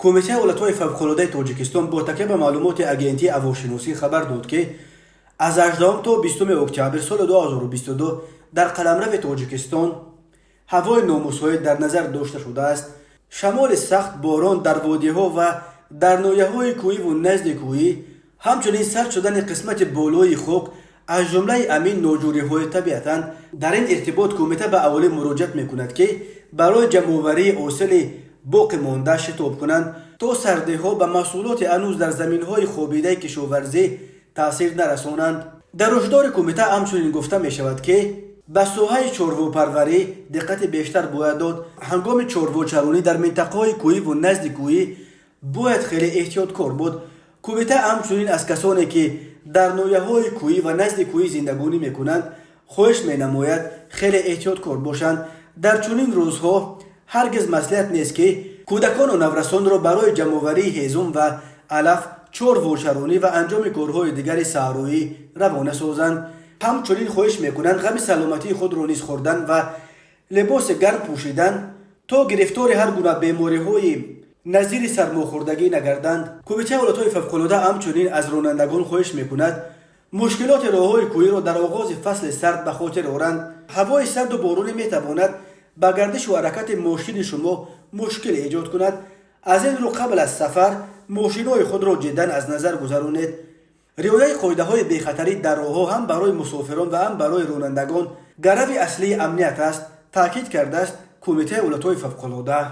کمیته ولایت‌های فوق‌العاده تاجیکستان با تکیه به معلومات اگنتی هواشناسی خبر داد که از 18 تا 20 اکتبر سال 2022 در قلمرو تاجیکستان هوای نامساعد در نظر داشته شده است. شمال سخت، باران در وادی‌ها و در ناحیه‌های کوهی و نزد کوهی، همچنین سرد شدن قسمت بالای خاک از جمله امین ناجوری‌های طبیعتاً. در این ارتباط کمیته به اهالی مراجعت می‌کند که برای جمع‌آوری حاصل باقی مانده شتاب کنند تا سردی‌ها به محصولات هنوز در زمین‌های خوابیده کشاورزی تاثیر نرسانند. در هشدار کمیته همچنین گفته می‌شود که به ساحه چارواپروری دقت بیشتر باید داد. هنگام چارواچرانی در منطقه‌های کوهی و نزد کوهی باید خیلی احتیاطکار بود. کمیته همچنین از کسانی که در ناحیه‌های کوهی و نزد کوهی زندگانی می‌کنند خواهش می‌نماید خیلی احتیاطکار باشند. در چنین روزها هرگز مصلحت نیست که کودکان و نورسان را برای جمع‌آوری هیزم و علف، چارواچرانی و انجام کارهای دیگر صحرایی روانه سازند. همچنین خواهش می‌کنند غم سلامتی خود را نیز خوردن و لباس گرم پوشیدن تا گرفتار هر گونه بیماری‌های نظیر سرماخوردگی نگردند. کمیته ولایت‌های فوق‌العاده همچنین از رانندگان خواهش می‌کند مشکلات راه‌های کوهی را در آغاز فصل سرد به خاطر آورند. هوای سرد و بارانی می‌تواند به گردش و حرکت ماشین شما مشکل ایجاد کند. از این رو قبل از سفر ماشین‌های خود را جداً از نظر گذرانید. رعایت قاعده‌های بی‌خطری در راه‌ها هم برای مسافران و هم برای رانندگان گرو اصلی امنیت است، تاکید کرده است کمیته ولایت‌های فوق‌العاده.